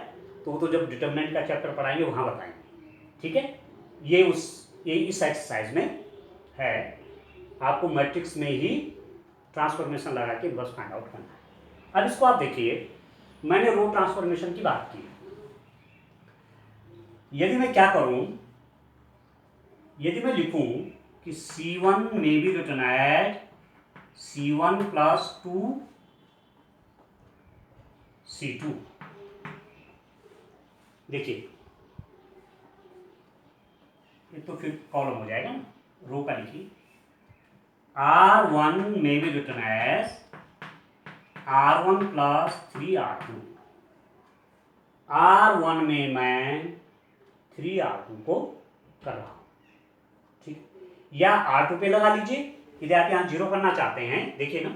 तो वो तो जब डिटरमिनेंट का चैप्टर पढ़ाएंगे वहाँ बताएंगे। ठीक है, ये इस एक्सरसाइज में है, आपको मैट्रिक्स में ही ट्रांसफॉर्मेशन लगा के इनवर्स फाइंड आउट करना है। अब इसको आप देखिए, मैंने रो ट्रांसफॉर्मेशन की बात की। यदि मैं क्या करूं, यदि मैं लिखूं कि C1 may be written as C1 plus 2 C2, देखिए ये तो फिर कॉलम हो जाएगा ना, रो का लिखिए, R1 may be written as R1 plus 3R2। R1 में मैं 3R2 को कर रहा हूं, ठीक, या R2 पे लगा लीजिए। यदि आप यहाँ 0 करना चाहते हैं, देखिए ना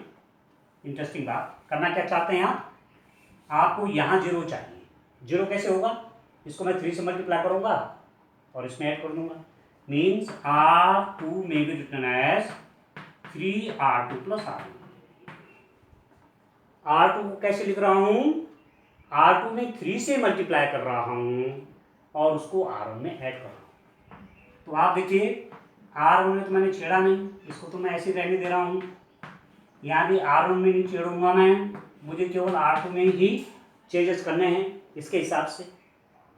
इंटरेस्टिंग बात, करना क्या चाहते हैं आपको यहाँ 0 चाहिए। 0 कैसे होगा, इसको मैं 3 से मल्टीप्लाई करूंगा और इसमें ऐड कर दूंगा, मीन्स R2 में भी written as 3R2 plus R1। R2 को कैसे लिख रहा हूं, R2 में 3 से मल्टीप्लाई कर रहा हूं और उसको R1 में ऐड कर रहा हूं। तो आप देखिए R1 में तो मैंने छेड़ा नहीं, इसको तो मैं ऐसे रहने दे रहा हूं, यहाँ भी R1 में नहीं छेड़ूंगा मैं, मुझे केवल R2 में ही चेंजेस करने हैं इसके हिसाब से।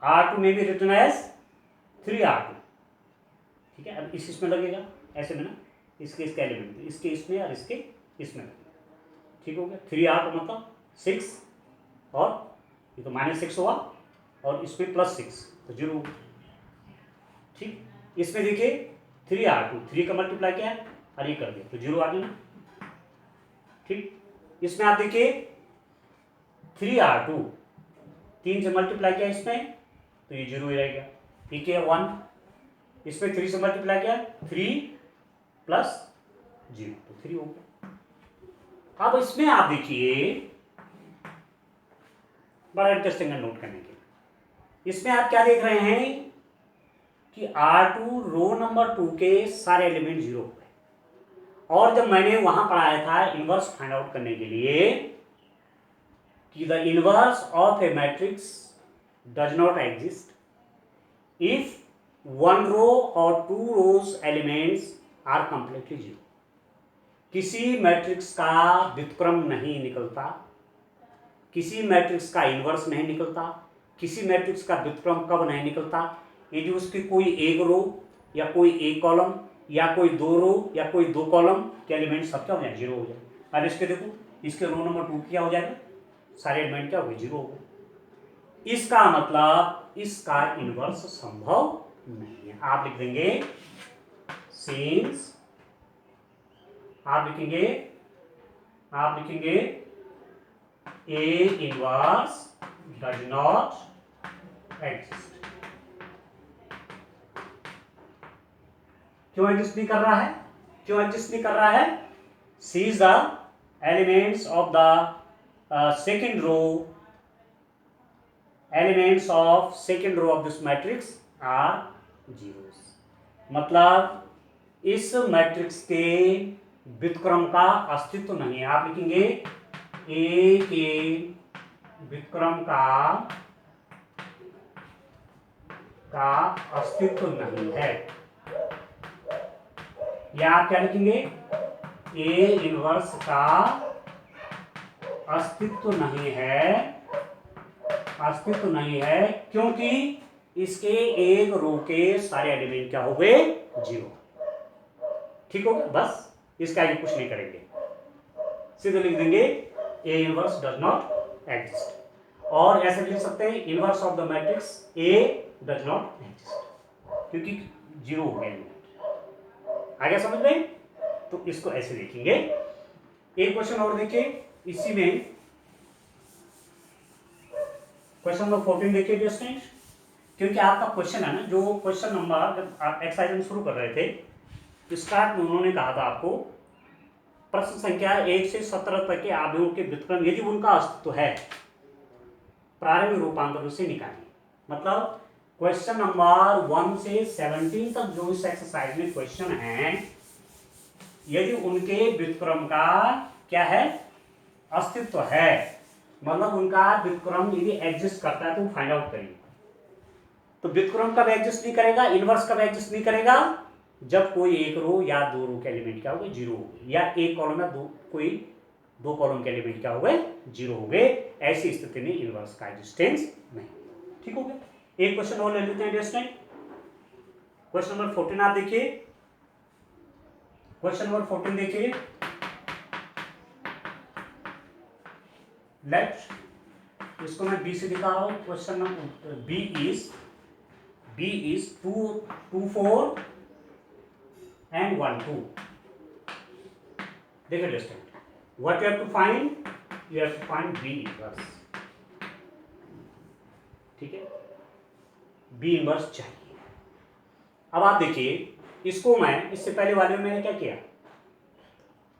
R2 में भी रिटर्न एज 3R2, ठीक है। अब इसमें लगेगा ऐसे में ना, इसके एलिमेंट, इसके इसमें और इसके इसमें लगेगा। ठीक हो गया, 3R2 मतलब 6 और ये तो -6 हुआ और इसमें +6 तो 0। ठीक, इसमें देखिए 3R2, 3 का मल्टीप्लाई क्या है और ये कर दिया तो 0 आ गया। ठीक, इसमें आप देखिए 3R2 3 से मल्टीप्लाई किया इसमें तो ये 0 ही रह गया। ठीक है 1, इसमें 3 से मल्टीप्लाई किया 3 प्लस 0 तो 3 हो गया। अब इसमें आप देखिए बड़ा इंटरेस्टिंग है नोट करने के लिए। इसमें आप क्या देख रहे हैं कि R2 रो नंबर 2 के सारे एलिमेंट 0 हो गए। और जब मैंने वहां पढ़ाया था इनवर्स फाइंड आउट करने के लिए कि the inverse of A matrix does not exist if 1 रो और 2 रोज एलिमेंट्स आर कंप्लीटली 0। किसी मैट्रिक्स का व्युत्क्रम नहीं निकलता, किसी मैट्रिक्स का इनवर्स नहीं निकलता, किसी मैट्रिक्स का व्युत्क्रम कब नहीं निकलता, यदि उसकी कोई एक रो या कोई एक कॉलम या कोई 2 रो या कोई 2 कॉलम के एलिमेंट सब क्या हो जाए 0 हो जाए। अब इसके देखो, इसके रो नंबर 2 क्या हो जाएगा, सारे एलिमेंट क्या हो गए 0 हो गए। इसका मतलब इसका इनवर्स संभव नहीं है। आप लिख देंगे सिंस, आप लिखेंगे A inverse does not exist. क्यों एग्जिस्ट नहीं कर रहा है, क्यों एग्जिस्ट नहीं कर रहा है? सीज the elements of the second row, elements of second row of this matrix are zeros. मतलब इस मैट्रिक्स के व्युत्क्रम का अस्तित्व नहीं है। आप लिखेंगे ए के व्युत्क्रम का अस्तित्व नहीं है, या आप क्या लिखेंगे ए इनवर्स का अस्तित्व नहीं है, क्योंकि इसके एक रो के सारे एलिमेंट क्या हो गए 0। ठीक हो गया, बस इसका आगे कुछ नहीं करेंगे, सीधे लिख देंगे A inverse does not exist. और ऐसे लिख सकते हैं inverse of the matrix A does not exist, क्योंकि 0 हो गया। आगे समझ में? तो इसको ऐसे देखेंगे। एक क्वेश्चन और देखिए इसी में, क्वेश्चन नंबर 14 देखिए डियर स्टूडेंट, क्योंकि आपका क्वेश्चन है ना, जो क्वेश्चन नंबर जब आप एक्सरसाइज में शुरू कर रहे थे स्टार्ट में उन्होंने कहा था आपको प्रश्न संख्या 1 से 17 तक के आव्यूहों के व्युत्क्रम यदि उनका अस्तित्व है प्रारंभिक रूपांतरों से निकालिए। मतलब क्वेश्चन नंबर 1 से 17 तक जो इस एक्सरसाइज में क्वेश्चन है, यदि उनके व्युत्क्रम का क्या है अस्तित्व है, मतलब उनका व्युत्क्रम यदि एग्जिस्ट करता है तो फाइंड आउट करिए। तो व्युत्क्रम कब एग्जिस्ट नहीं करेगा, इनवर्स कब एग्जिस्ट नहीं करेगा, जब कोई एक रो या 2 रो के एलिमेंट क्या हो गए 0 हो गए, या एक कॉलम या कोई 2 कॉलम के एलिमेंट क्या हो गए 0 हो गए। ऐसी स्थिति में इनवर्स का एग्जिस्टेंस नहीं। ठीक हो गया। एक क्वेश्चन और ले लेते हैं डियर स्टूडेंट, क्वेश्चन नंबर 14 आप देखिए, क्वेश्चन नंबर 14 देखिए, लेट इसको मैं बी से दिखा रहा हूं। Question number B is 2 4 and 1 2। देखिए dear student, what you have to find, you have to find B inverse. ठीक है, बी इनवर्स चाहिए। अब आप देखिए इसको मैं इससे पहले वाले में मैंने क्या किया,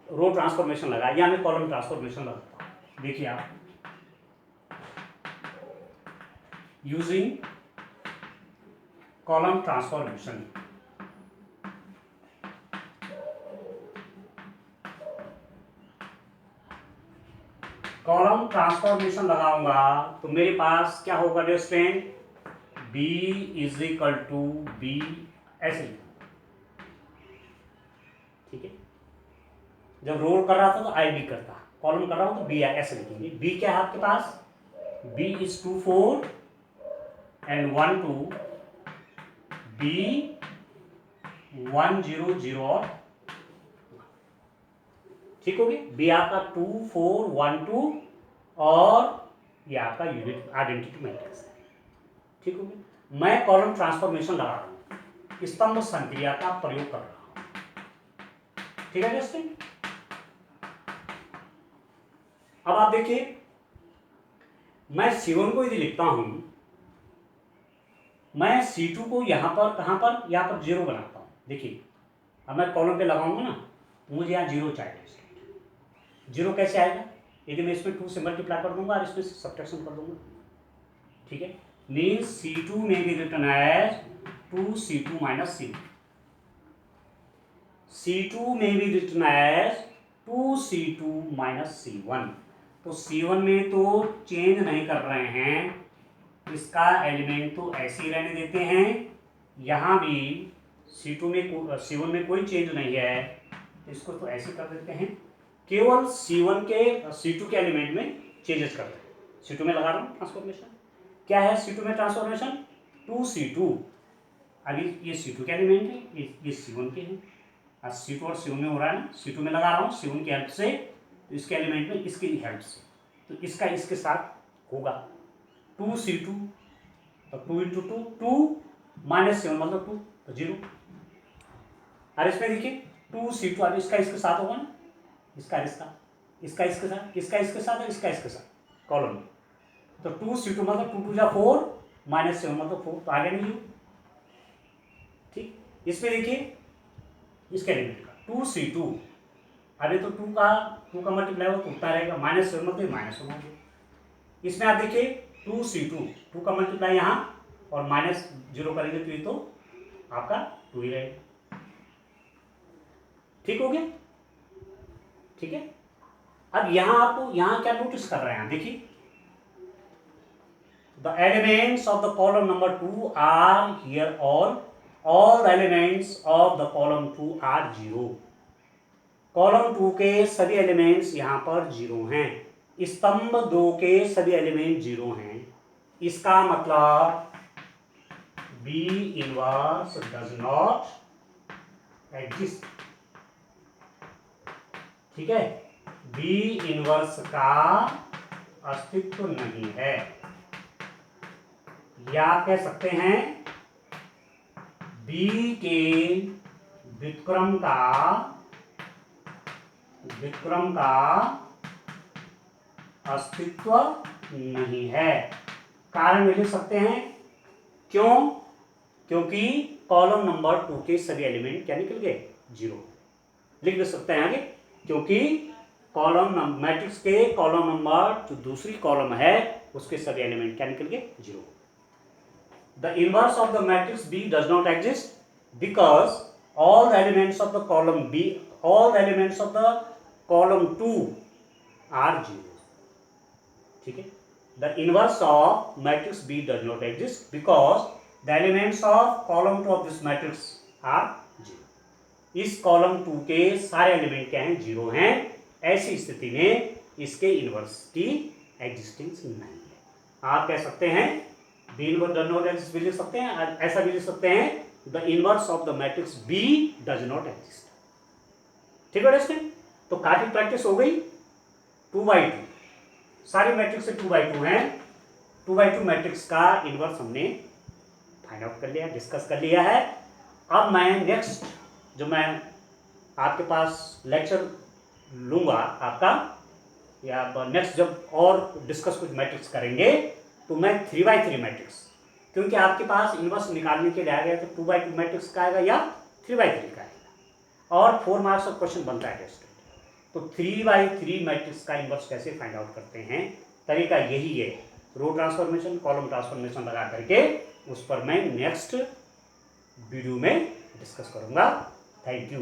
रो ट्रांसफॉर्मेशन लगाया, या मैं कॉलम ट्रांसफॉर्मेशन लगाता हूं। देखिए आप using column transformation, column transformation लगाऊंगा तो मेरे पास क्या होगा dear student, b is equal to B ऐसे। ठीक है, जब रोल कर रहा था तो आई बी करता, कॉलम कर रहा हूं तो बी ऐसे लिखेंगे। बी क्या है आपके पास, b इज 2 4 एंड 1 2, b 1 0 0 और ठीक हो गया। बी आपका 2 4 1 2 और ये आपका यूनिट आइडेंटिटी मैट्रिक्स है। ठीक हो गया। मैं कॉलम ट्रांसफॉर्मेशन लगा रहा हूं, स्तंभ संक्रिया का प्रयोग कर रहा हूं। ठीक है दोस्तों। अब आप देखिए, मैं C1 को यदि लिखता हूं, मैं C2 को यहां पर, कहां पर, यहां पर 0 बनाता हूं। देखिए अब मैं कॉलम पे लगाऊंगा ना, मुझे यहाँ 0 चाहिए। 0 कैसे आएगा? यदि मैं इसमें 2 से मल्टीप्लाई कर दूंगा और इसमें सब्ट्रैक्शन कर दूंगा, ठीक है। मीन्स C2 में be written as 2C2 minus C1। C2 में be written as 2C2 minus C1। तो C1 में तो चेंज नहीं कर रहे हैं, इसका एलिमेंट तो ऐसे ही रहने देते हैं। यहाँ भी C1 में कोई चेंज नहीं है, इसको तो ऐसे कर देते हैं। केवल C2 के एलिमेंट में चेंजेस कर रहे हैं। C2 में लगा रहा हूँ ट्रांसफॉर्मेशन। क्या है C2 में ट्रांसफॉर्मेशन? 2C2। अभी ये C2 के एलिमेंट है, ये C1 के हैं। आज C2 और C1 में हो रहा है ना, C2 में लगा रहा हूँ C1 की हेल्प से, तो इसके एलिमेंट में इसकी हेल्प से, तो इसका इसके साथ होगा 2C2, तो 2 इंटू 2 माइनस 7 मतलब 2, तो 0। और इसमें देखिए 2C2, अब इसका इसके साथ होगा ना, इसका इसका इसके साथ, इसका इसके साथ, इसका इसके साथ कॉलम में, तो 2C2 मतलब 2 2 जा 4 माइनस 7 मतलब 4, तो आगे नहीं 0। ठीक, इसमें देखिए इसके एलिमेंट का 2C2, अरे तो 2 का मल्टीप्लाई हो तो उतना रहेगा, माइनस 7 मतलब माइनस 1 होगा। इसमें आप देखिए 2C2 का मल्टीप्लाई यहाँ और माइनस 0 करेंगे तो ये तो आपका 2 ही रहेगा। ठीक हो गया? ठीक है। अब यहाँ आपको यहाँ क्या नोटिस कर रहे हैं, देखिए the elements of the column number 2 are here all elements of the column 2 are 0। Column 2 के सभी एलिमेंट्स यहाँ पर 0 हैं। स्तंभ 2 के सभी एलिमेंट 0 हैं। इसका मतलब B inverse does not exist. ठीक है, B इनवर्स का अस्तित्व नहीं है, या कह सकते हैं B के व्युत्क्रम का अस्तित्व नहीं है। कारण लिख सकते हैं, क्यों? क्योंकि कॉलम नंबर 2 के सभी एलिमेंट क्या निकल गए? 0। लिख सकते हैं आगे, क्योंकि मैट्रिक्स के कॉलम नंबर जो दूसरी कॉलम है उसके सभी एलिमेंट क्या निकल गए? 0। The inverse of the matrix B does not exist because all the elements of the column 2 are 0. ठीक है, the inverse of matrix B does not exist because the elements of column 2 of this matrix are 0. इस कॉलम 2 के सारे एलिमेंट क्या हैं? 0 हैं। ऐसी स्थिति में इसके इनवर्स की एग्जिस्टेंस नहीं है। आप कह सकते हैं B inverse does not exist भी लिख सकते हैं, ऐसा भी लिख सकते हैं the inverse of the matrix B does not exist. ठीक है दोस्तों, तो काफी प्रैक्टिस हो गई। 2/2 सारी मैट्रिक्स से 2/2 हैं। 2/2 मैट्रिक्स का इनवर्स हमने फाइंड आउट कर लिया, डिस्कस कर लिया है। अब मैं नेक्स्ट जो मैं आपके पास लेक्चर लूंगा आपका, या नेक्स्ट जब और डिस्कस कुछ मैट्रिक्स करेंगे तो मैं 3/3 मैट्रिक्स, क्योंकि आपके पास इनवर्स निकालने के लिए आ गया तो 2/2 मैट्रिक्स का आएगा या 3/3 का आएगा, और 4 मार्क्स का क्वेश्चन बनता है टेस्ट। तो 3/3 मैट्रिक्स का इनवर्स कैसे फाइंड आउट करते हैं, तरीका यही है, रो ट्रांसफॉर्मेशन, कॉलम ट्रांसफॉर्मेशन लगा करके, उस पर मैं नेक्स्ट वीडियो में डिस्कस करूंगा। Thank you.